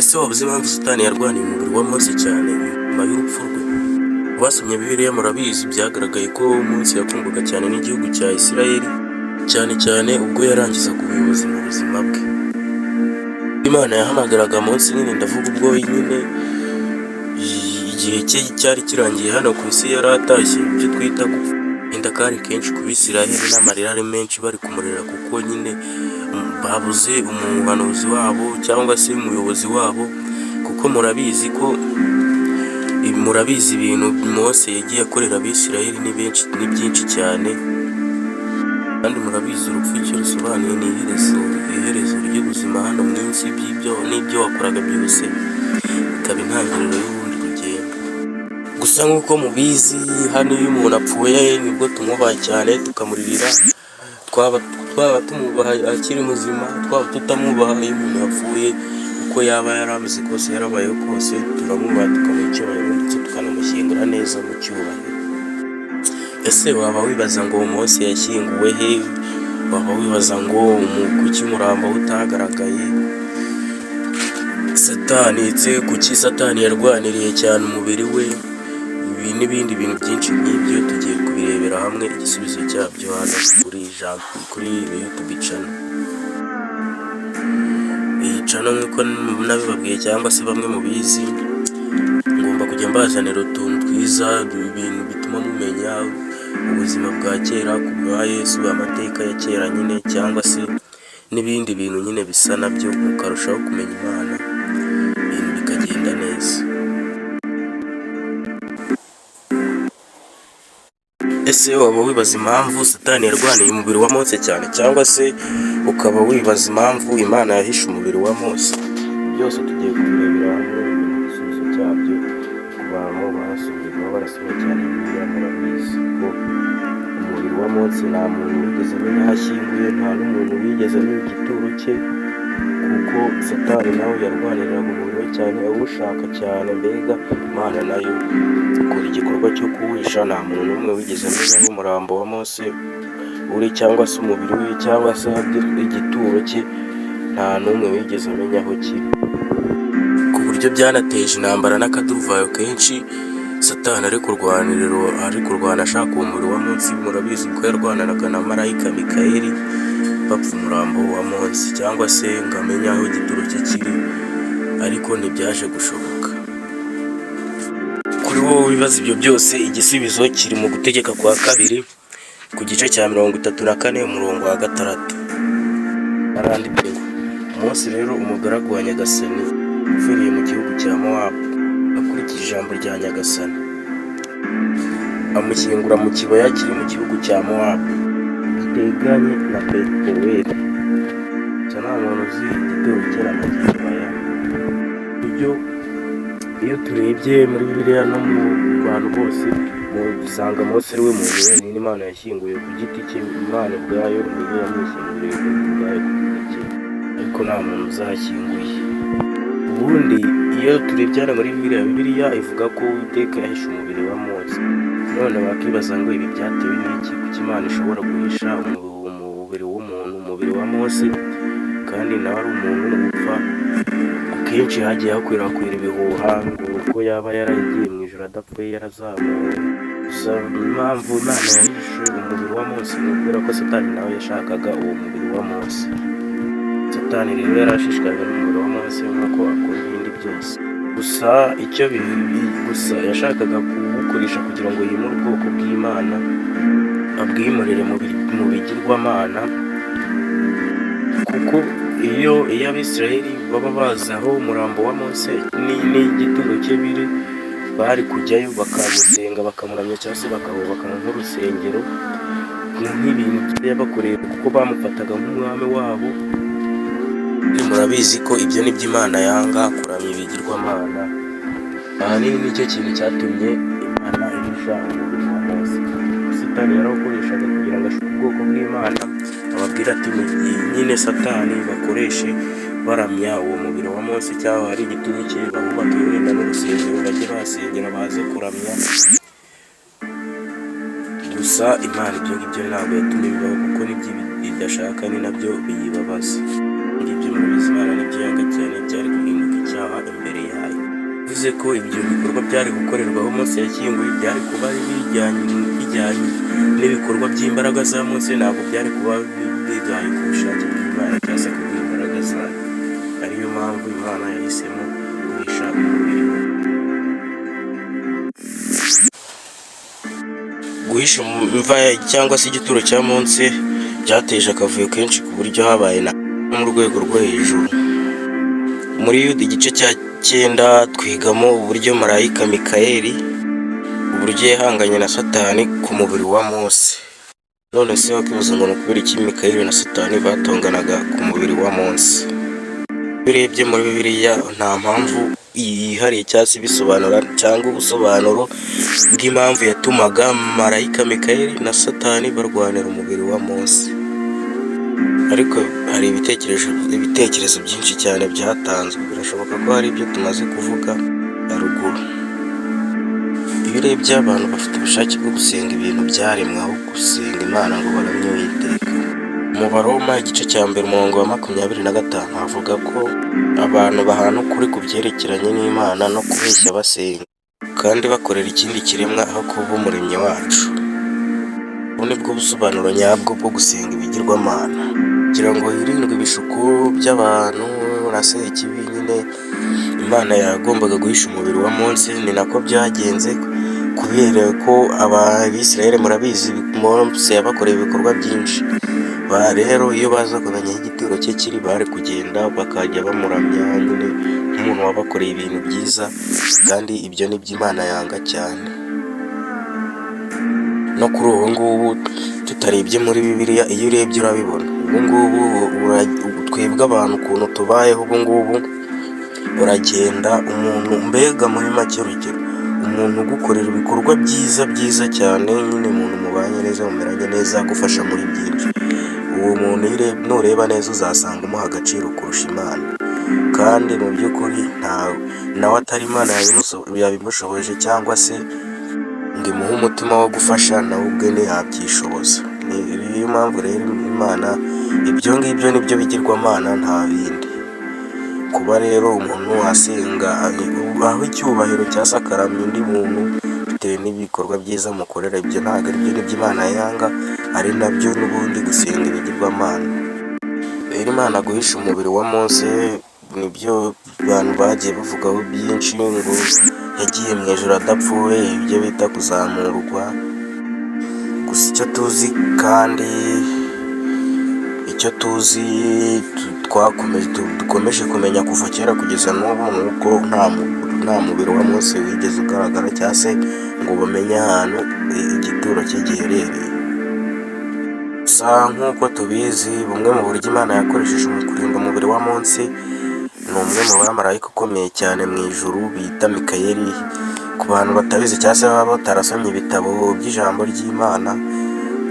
Ese waba uzi impamvu Satani yarwaniye umubiri wa Mose cyane nyuma y'urupfu rwe? Abasomye Bibiliya murabizi byagaragaye ko Mose yakundwaga cyane n'igihugu cya Isirayeli, cyane cyane ubwo yarangizaga ubuyobozi mu buzima bwe. Imana yahamagaraga Mose nyine, ndavuga ubwo nyine igihe cye cyari kirangiye hano ku isi, yari atashye ibyo twita gupfa. Inda kari kenshi ku Bisirayeli n'amarira ari menshi bari kumurera, kuko nyine babuze umuhanuzi wabo cyangwa se umuyobozi wabo, kuko murabizi ibintu Mose yagiye akorera Abisirayeli ni byinshi cyane, kandi murabizi urupfu icyo rusobanuye ni iherezo ry'ubuzima hano mu isi, n'ibyo wakoraga byose bikaba intangiriro y'ubundi rugendo. Gusa nk'uko mubizi, hano iyo umuntu apfuye nibwo tumwubaha cyane tukamuririra, twaba tumwubaha akiri muzima, twaba tutamwubaha iyo umuntu yapfuye, uko yaba yarameze kose, yarabayeho kose, turamwubaha tukamuha icyubahiro ndetse tukanamushyingura neza mu cyubahiro. Ese waba wibaza ngo Mose yashyinguwe he? Waba wibaza ngo kuki umurambo utagaragaye? Kuki Satani yarwaniriye cyane umubiri we? Ibi n'ibindi bintu byinshi nk'ibyo tugiye kubirebera hamwe igisubizo cyabyo hano kuri YouTube channel. Iyi channel nk'uko nabibabwiye cyangwa se bamwe mubizi, ngomba kujya mbazanira utuntu twiza, ibintu bituma mumenya ubuzima bwa kera ku bwa Yesu, amateka ya kera nyine, cyangwa se n'ibindi bintu nyine bisa nabyo, mukarushaho kumenya Imana, ibintu bikagenda neza. Ese waba wibaza impamvu Satani yarwaniye umubiri wa Mose cyane, cyangwa se ukaba wibaza impamvu Imana yahishe umubiri wa Mose? Byose tugiye kubirebera hamwe igisubizo cyabyo. Ku bantu barasomye cyane Bibiliya murabizi ko umubiri wa Mose nta muntu wigeze amenya aho ashyinguye, nta n'umuntu wigeze amenya igituro cye, kuko Satani nawe yarwaniraga umubiri we cyane, awushaka cyane. Mbega Imana nayo ikora igikorwa cyo kuwisha, nta muntu n'umwe wigeze amenya aho umurambo wa Mose uri, cyangwa se umubiri we, cyangwa se igituro cye, nta n'umwe wigeze amenya aho kiri, ku buryo byanateje intambara n'akaduruvayo kenshi. Satani ari kurwana ashaka umubiri wa Mose. Murabizi ko yarwananaga na marayika Mikayeli bapfa umurambo wa Mose, cyangwa se ngo amenye aho igituro cye kiri, ariko ntibyaje gushoboka. Kuri wowe wibaza ibyo byose, igisubizo kiri mu Gutegeka kwa kabiri ku gice cya 34 umurongo wa 6. Aranditse ngo Mose rero umugaragu wa Nyagasani upfiriye mu gihugu cya Mowabu, akurikije ijambo rya Nyagasani, amushyingura mu kibaya kiri mu gihugu cya Mowabu giteganye na Betoweli. Nta muntu uzi igitero cyera mu kibaya. Iyo turebye muri Bibiliya no mu bantu bose, usanga Mose ari we muntu wenyine Imana yashyinguye ku giti cye. Imana ubwayo niyo yamushyinguriye ku bwayo ku giti cye, ariko nta muntu uzashyinguye. Ubundi iyo turebye hano muri Bibiliya ivuga ko Uwiteka yahishe umubiri wa Mose. None bakibaza ngo ibi byatewe n'iki? Kuki Imana ishobora guhisha umubiri w'umuntu, umubiri wa Mose, kandi nawe ari umuntu upfa? Akenshi hagiye hakwirakwira ibihuha ngo uko yaba yaragiye mu ijoro adapfuye, yarazamuwe. Gusa impamvu Imana yahishe umubiri wa Mose ni ukubera ko Satani nawe yashakaga uwo mubiri wa Mose. Satani rero yarashishikajwe n'umubiri wa Mose nk'uko akora ibindi byose. Gusa yashakaga kuwukoresha kugira ngo yimure ubwoko bw'Imana, abwimurire mu bigirwamana, kuko iyo Abisirayeli baba bazi aho umurambo wa Mose n'igituro cye biri, bari kujyayo bakamusenga, bakamuramya, cyangwa se bakahubaka nk'urusengero, nk'ibintu yabakoreye, kuko bamufataga nk'umwami wabo. Murabizi ko ibyo nibyo Imana yanga, kuramya ibigirwamana. Ahanini nicyo kintu cyatumye Imana ihisha umubiri wa Mose. Satani yarawukoreshaga kugira ngo ashuke ubwoko bw'Imana, ababwira ati nyine Satani bakoreshe baramya uwo mubiri wa Mose, cyangwa hari igituro cye bahubake wenda n'urusengero, bajye basengera baze kuramya. Gusa Imana ibyo ngibyo ntabwo yatumye bibaho, kuko n'ibyo idashaka ni nabyo biyibabaza. Ngibyo murabizi Imana nibyo yanga cyane, byari guhinduka icyaha. icyaha imbere yayo. Bivuze ko ibyo bikorwa byari gukorerwaho Mose yashyinguye byari kuba bijyanye n'ibikorwa by'imbaraga za Mose, ntabwo byari kuba bigaye ku bushake bw'Imana cyangwa se kubw'imbaraga zayo. Ariyo mpamvu Imana yahisemo guhisha umubiri we. Guhisha imva cyangwa se igituro cya Mose byateje akavuyo kenshi ku buryo habaye na mu rwego rwo hejuru. Muri Yuda igice cya 9 twigamo uburyo marayika Mikayeli uburyo yahanganye na Satani ku mubiri wa Mose. None se wakibaza ngo kubera iki Mikayeli na Satani batonganaga ku mubiri wa Mose? Birebye muri Bibiliya nta mpamvu yihariye cyangwa se bisobanura cyangwa ubusobanuro bw'impamvu yatumaga marayika Mikayeli na Satani barwanira umubiri wa Mose. Ariko hari ibitekerezo byinshi cyane byatanzwe. Birashoboka ko hari ibyo tumaze kuvuga haruguru. Iyo urebye abantu bafite ubushake bwo gusenga ibintu byaremwe aho gusenga Imana ngo baramye Uwiteka. Mu Baroma igice cya 2 umurongo wa 25 havuga ko abantu bahana ukuri ku byerekeranye n'Imana no kubeshya basenga kandi bakorera ikindi kiremwa aho kuba umuremyi wacu. Ubu ni bwo busobanuro nyabwo bwo gusenga ibigirwamana, kugira ngo hirindwe ibishuko by'abantu na sekibi. Nyine Imana yagombaga guhisha umubiri wa Mose, ni nako byagenze kubera ko Abisirayeli murabizi Mose yabakoreye ibikorwa byinshi. Rero iyo baza kumenya igituro cye kiri bari kugenda bakajya bamuramya nyine nk'umuntu wabakoreye ibintu byiza, kandi ibyo ni by'Imana yanga cyane. No kuri ubu ngubu tutarebye muri Bibiliya, iyo urebye urabibona. Ubu ngubu twebwe abantu ukuntu tubayeho ubu ngubu, uragenda umuntu mbega muri make urugero umuntu ugukorera ibikorwa byiza cyane, nyine umuntu mubanye neza mumeranye neza agufasha muri byinshi, uwo muntu nureba neza uzasanga umuha agaciro kurusha Imana. Kandi mu by'ukuri nawe atari Imana yabimushoboje cyangwa se ngo imuhe umutima wo gufasha, nawe ubwe ntiyabyishoboza. Niyo mpamvu rero Imana ibyo ngibyo nibyo bigirwamana nta bindi. Kuba rero umuntu wasenga aho icyubahiro cyasakaramye undi muntu bitewe n'ibikorwa byiza mukorera, ibyo ntabwo ari byo Imana yanga, ari nabyo n'ubundi gusenga ibigirwamana. Rero Imana guhisha umubiri wa Mose nibyo abantu bagiye bavugaho byinshi, ngo yagiye mu ijuru adapfuye, ibyo bita kuzamurwa. Gusa icyo tuzi kandi dukomeje kumenya kuva kera kugeza n'ubu ni uko nta mubiri wa Mose wigeze ugaragara cyangwa se ngo bamenye ahantu igituro cye giherereye. Gusa nk'uko tubizi, bumwe mu buryo Imana yakoresheje mu kurinda umubiri wa Mose ni umwe mu bamarayika ukomeye cyane mu ijuru bita Mikayeli. Ku bantu batabizi cyangwa se baba batarasomye ibitabo by'ijambo ry'Imana,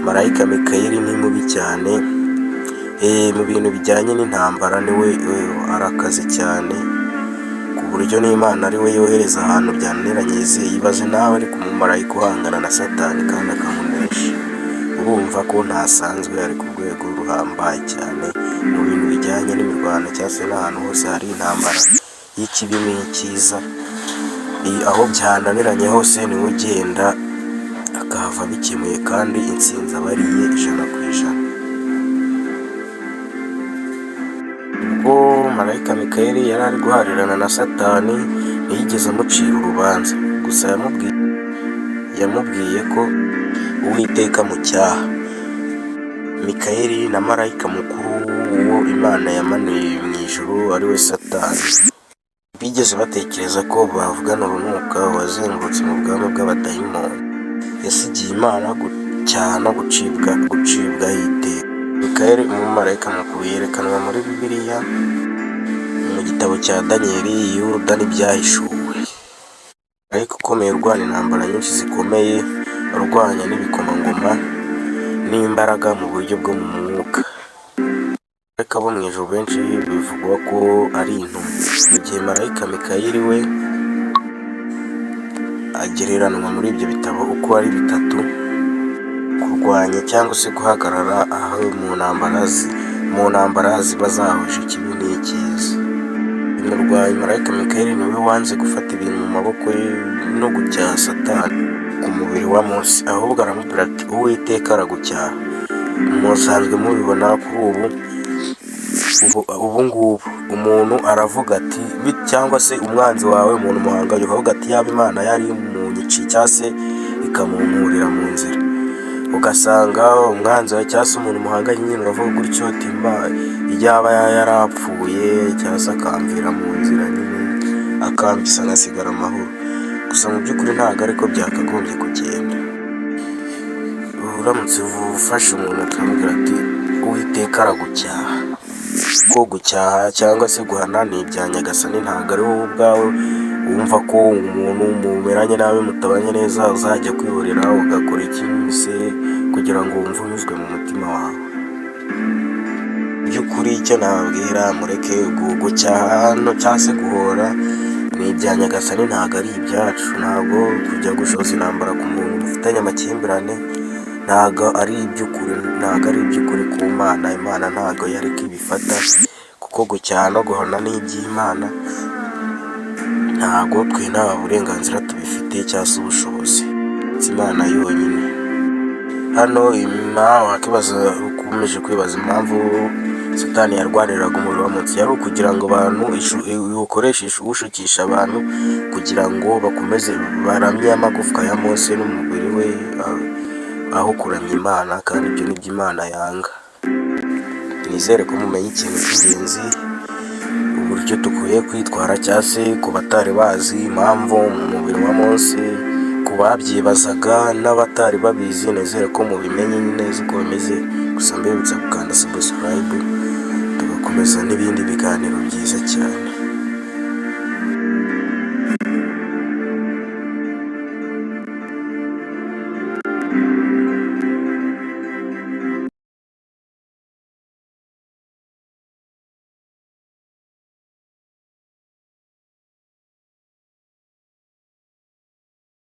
marayika Mikayeli ni mubi cyane mu bintu bijyanye n'intambara. Niwe arakaze cyane ku buryo n'Imana ari we yohereza ahantu byananiranye. Yibaze nawe ariko umumarayika uhangana na Satani kandi akamunesha, urumva ko ntasanzwe, ari ku rwego ruhambaye cyane mu bintu bijyanye n'imirwano cyangwa se n'ahantu hose hari intambara y'ikibi n'icyiza. Aho byananiranye hose niwe ugenda akahava bikemuye kandi intsinzi aba ariye 100%. Ubwo marayika Mikayeli yari ari guharirana na Satani ntiyigeze amucira urubanza, gusa yamubwiye ko Uwiteka mu cyaha. Mikayeli na marayika mukuru uwo Imana yamanuye mu ijuru ari we Satani bigeze batekereza ko bavugana urunuka wazengurutse mu bwami bw'abadayimoni. Yasigiye Imana gucyaha no gucibwa iteka. Mikayeli umumarayika mukuru yerekanwa muri Bibiliya mu gitabo cya Daniyeli, Yuda n'ibyahishuwe. Ariko ukomeye urwana intambara nyinshi zikomeye, urwanya n'ibikomangoma n'imbaraga mu buryo bwo mu mwuka. Ariko abo mu ijuru benshi bivugwa ko ari intumwa, mu gihe marayika Mikayeli we agereranwa muri ibyo bitabo uko ari bitatu: kurwanya cyangwa se guhagarara aho mu ntambara ziba zahuje ikibi n'icyiza. umurwayi marayika Mikayeli niwe wanze gufata ibintu mu maboko ye no gucyaha Satani ku mubiri wa Mose, ahubwo aramubwira ati Uwiteka aragucyaha. Musanzwe mubibona kuri ubu ngubu umuntu aravuga ati cyangwa se umwanzi wawe umuntu muhanganye ukavuga ati yaba Imana yari munyiciye cyangwa se ikamumpurira mu nzira, ugasanga umwanzi wawe cyangwa se umuntu muhanganye nyine uravuga gutyo ati yaba yarapfuye cyangwa se akamvira mu nzira nyine akambisa agasigara amahoro. Gusa mu by'ukuri ntabwo ariko byakagombye kugenda. Uramutse ufashe umuntu ukamubwira ati Uwiteka aragucyaha, ko gucyaha cyangwa se guhana ni ibya Nyagasani, ntabwo ari wowe ubwawe wumva ko umuntu mumeranye nabi mutabanye neza uzajya kwihorera ugakora ikintu se kugira ngo wumve unyuzwe mu mutima wawe. By'ukuri icyo nababwira mureke gucyaha cyangwa se guhora ni ibya Nyagasani, ntabwo ari ibyacu. Ntabwo kujya gushoza intambara ku muntu dufitanye amakimbirane ntabwo ari iby'ukuri ku Mana. Imana ntabwo yareka ibifata, kuko gucyaha no guhana ni iby'Imana, ntabwo twe nta burenganzira tubifite cyangwa se ubushobozi, si Imana yonyine. Hano ukomeje kwibaza impamvu Satani yarwaniraga umuriro wa Mose, yari ukugira ngo abantu ukoreshe ushukisha abantu kugira ngo bakomeze baramye amagufwa ya Mose n'umubiri we aho kuramya Imana, kandi ibyo ni byo Imana yanga. Nizere ko mumenye ikintu cy'ingenzi, uburyo dukwiye kwitwara cyangwa se ku batari bazi impamvu mu mubiri wa Mose, ku babyibazaga n'abatari babizi, nizere ko mubimenye neza uko bimeze. Gusa mbibutsa gukanda subscribe tugakomeza n'ibindi biganiro byiza cyane.